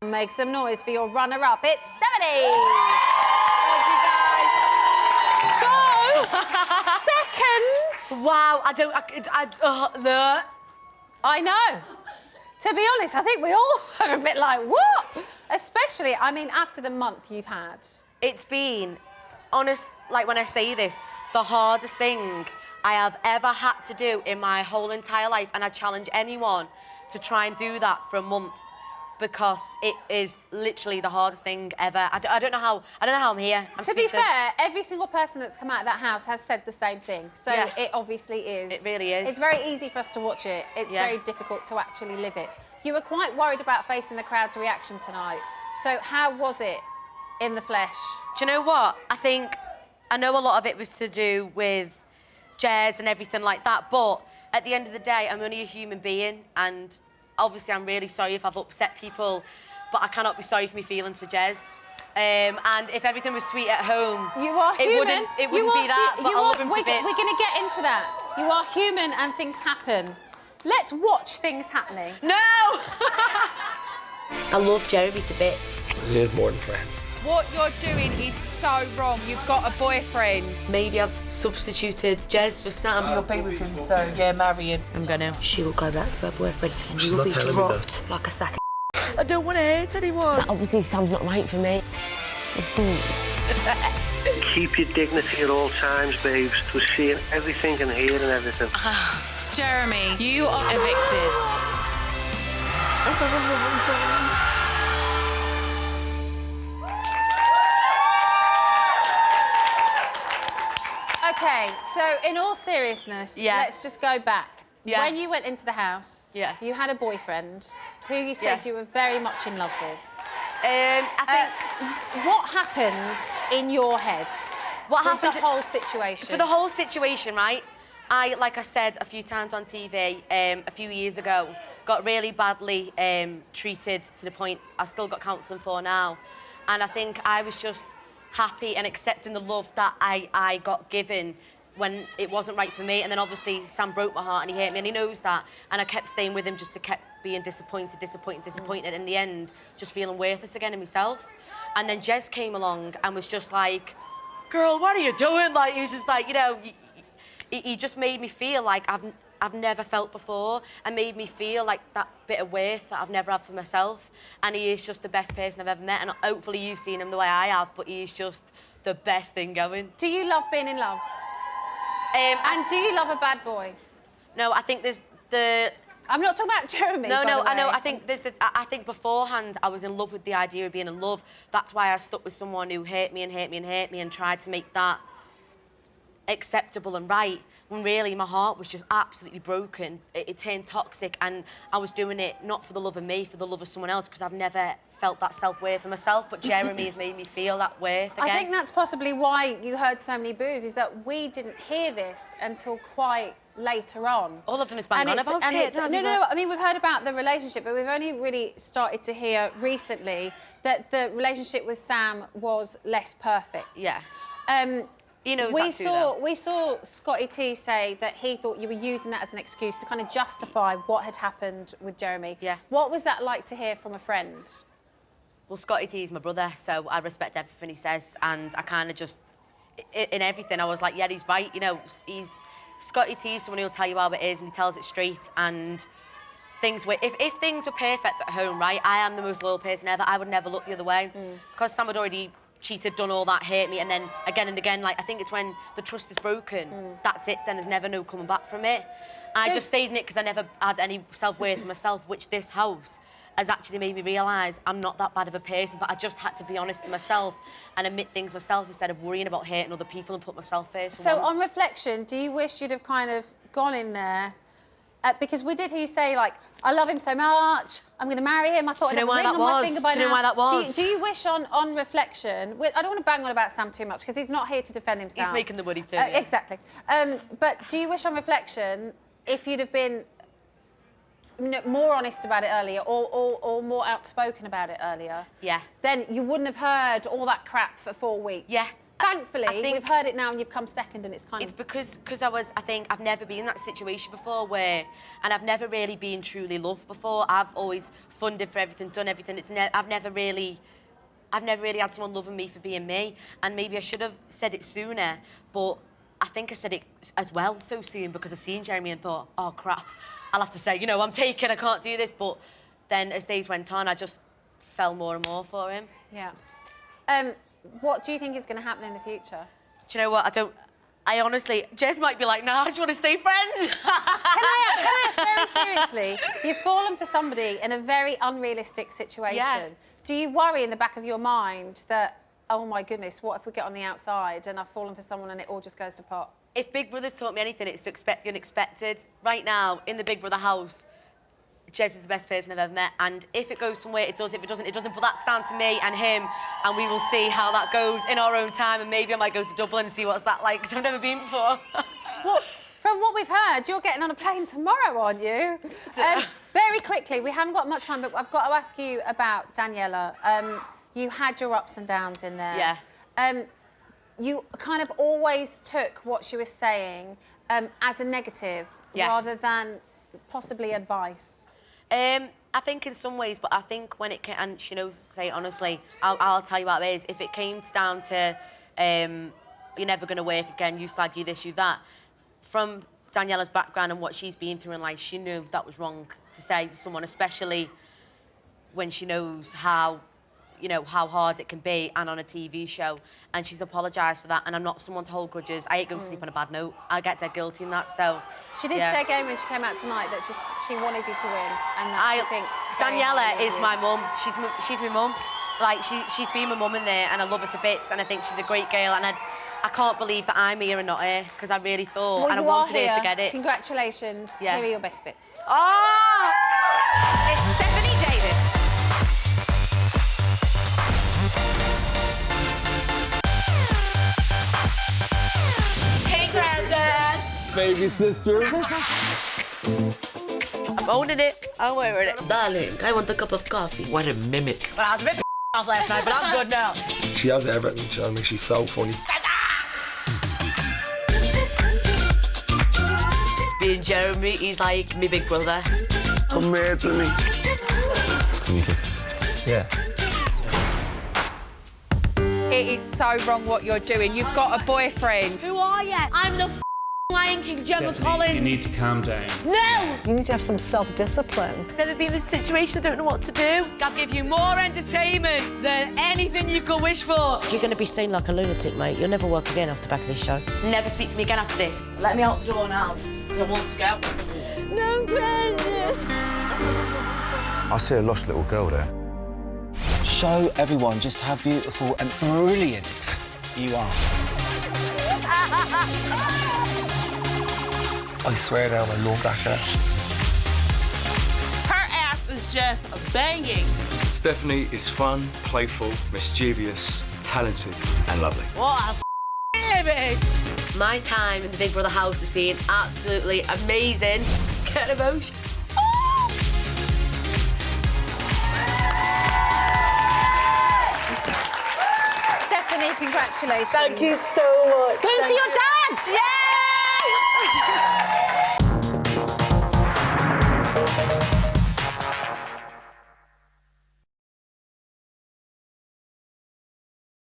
Make some noise for your runner-up. It's Stephanie. So, second. Wow, I know. To be honest, I think we all are a bit like, what? Especially, I mean, after the month you've had. It's been, honest, like when I say this, the hardest thing I have ever had to do in my whole entire life, and I challenge anyone to try and do that for a month, because it is literally the hardest thing ever. I don't know how I'm here. I'm to be speechless. fair, every single person that's come out of that house has said the same thing. So Yeah. it obviously is. It really is. It's very easy for us to watch it. It's very difficult to actually live it. You were quite worried about facing the crowd's reaction tonight. So how was it in the flesh? Do you know what? I know a lot of it was to do with Jez and everything like that, but at the end of the day, I'm only a human being, and obviously I'm really sorry if I've upset people, but I cannot be sorry for my feelings for Jez. And if everything was sweet at home, You are human. It wouldn't be that, but I love him to bits. We're going to get into that. You are human and things happen. Let's watch things happening. No! I love Jeremy to bits. He is more than friends. What you're doing is so wrong. You've got a boyfriend. Maybe I've substituted Jez for Sam. You'll be with him, so yeah, marry him. I'm gonna. She will go back with her boyfriend, and She's you will not be telling me dropped that. like a sack of I don't want to hurt anyone. Obviously, Sam's not right for me. Keep your dignity at all times, babes. We're seeing everything and hearing everything. Jeremy, you are evicted. OK, so in all seriousness, let's just go back. Yeah. When you went into the house, you had a boyfriend who you said you were very much in love with. I think... What happened in your head? What with happened... the whole situation? For the whole situation, right, like I said a few times on TV a few years ago, got really badly treated to the point I've still got counselling for now. And I think I was just happy and accepting the love that I got given when it wasn't right for me. And then obviously Sam broke my heart and he hurt me and he knows that. And I kept staying with him just to keep being disappointed. In the end, just feeling worthless again in myself. And then Jez came along and was just like, girl, what are you doing? Like, he was just like, you know, he just made me feel like I've never felt before, and made me feel like that bit of worth that I've never had for myself. And he is just the best person I've ever met, and hopefully you've seen him the way I have, but he's just the best thing going. Do you love being in love? And do you love a bad boy? No, I think there's the... I'm not talking about Jeremy. No, by the way. I know. I think there's I think beforehand I was in love with the idea of being in love. That's why I stuck with someone who hurt me and tried to make that acceptable and right, when really my heart was just absolutely broken. It turned toxic, and I was doing it not for the love of me, for the love of someone else, because I've never felt that self-worth for myself, but Jeremy has made me feel that worth again. I think that's possibly why you heard so many boos, is that we didn't hear this until quite later on. All I've done is bang on about it. No, I mean, we've heard about the relationship, but we've only really started to hear recently that the relationship with Sam was less perfect. Yeah. He knows we that too, though. We saw Scotty T say that he thought you were using that as an excuse to kind of justify what had happened with Jeremy. Yeah. What was that like to hear from a friend? Well, Scotty T is my brother, so I respect everything he says, and I kind of just, in everything, I was like, yeah, he's right, you know, Scotty T is someone who'll tell you how it is, and he tells it straight, and if things were perfect at home, right, I am the most loyal person ever, I would never look the other way, because Sam had already cheated, done all that, hurt me, and then again and again, like, I think it's when the trust is broken, that's it, then there's never no coming back from it. I just stayed in it because I never had any self-worth in myself, which this house has actually made me realise I'm not that bad of a person, but I just had to be honest to myself and admit things myself instead of worrying about hurting other people and put myself first. So on reflection, do you wish you'd have kind of gone in there? Because we did hear you say, like, I love him so much, I'm going to marry him. I thought I'd have a ring on my finger by now. Do you know why that was? Do you wish on reflection... I don't want to bang on about Sam too much, because he's not here to defend himself. He's making the money too. Exactly. But do you wish on reflection, if you'd have been more honest about it earlier, or more outspoken about it earlier, yeah, then you wouldn't have heard all that crap for 4 weeks. Yeah. Thankfully, think- we've heard it now and you've come second and it's kind It's of... because I think I've never been in that situation before and I've never really been truly loved before. I've always funded for everything, done everything. I've never really had someone loving me for being me, and maybe I should have said it sooner, but I think I said it as well so soon because I've seen Jeremy and thought, oh crap, I'll have to say, you know, I'm taken, I can't do this, but then as days went on, I just fell more and more for him. Yeah. What do you think is going to happen in the future? Do you know what, I honestly, Jez might be like, nah, I just want to stay friends. Can I ask very seriously, you've fallen for somebody in a very unrealistic situation. Yeah. Do you worry in the back of your mind that, oh my goodness, what if we get on the outside and I've fallen for someone and it all just goes to pot? If Big Brother's taught me anything, it's to expect the unexpected. Right now, in the Big Brother house, Jez is the best person I've ever met, and if it goes somewhere, it does. If it doesn't, it doesn't. But that's down to me and him, and we will see how that goes in our own time, and maybe I might go to Dublin and see what's that like, because I've never been before. Well, from what we've heard, you're getting on a plane tomorrow, aren't you? Very quickly, we haven't got much time, but I've got to ask you about Daniela. You had your ups and downs in there. Yeah. You kind of always took what she was saying as a negative rather than possibly advice. I think in some ways, but I think when it came, and she knows to say it honestly, I'll tell you what it is. If it came down to you're never going to work again, you slag, you this, you that, from Daniela's background and what she's been through in life, she knew that was wrong to say to someone, especially when she knows how, you know, how hard it can be and on a TV show. And she's apologised for that, and I'm not someone to hold grudges. I hate going to sleep on a bad note. I get dead guilty in that, so... She did say again when she came out tonight that she wanted you to win, and that she thinks... Daniela is my mum. She's my mum. Like, she's been my mum in there, and I love her to bits, and I think she's a great girl, and I can't believe that I'm here and not her, because I really thought, Well, and I you wanted are her to get it. Congratulations. Yeah. Here are your best bits. Oh! It's Stephanie Davis. Hey, Grandad! Baby sister. I'm owning it. I'm wearing it. Darling, I want a cup of coffee. What a mimic. But I was a bit off last night, but I'm good now. She has everything, you know what I mean? She's so funny. Being Jeremy, he's like me big brother. Come here to me. Can you kiss her? Yeah. It is so wrong what you're doing. You've got a boyfriend. Who are you? I'm the Lion King, Gemma Collins. You need to calm down. No! You need to have some self-discipline. I've never been in this situation, I don't know what to do. I'll give you more entertainment than anything you could wish for. You're going to be seen like a lunatic, mate. You'll never work again off the back of this show. Never speak to me again after this. Let me out the door now, because I want to go. No, Treasure. I see a lost little girl there. Show everyone just how beautiful and brilliant you are. I swear down, I love that girl. Her ass is just banging. Stephanie is fun, playful, mischievous, talented and lovely. What a living! My time in the Big Brother house has been absolutely amazing. Get emotion. Stephanie, congratulations. Thank you so much. Go and see your dad! Yeah!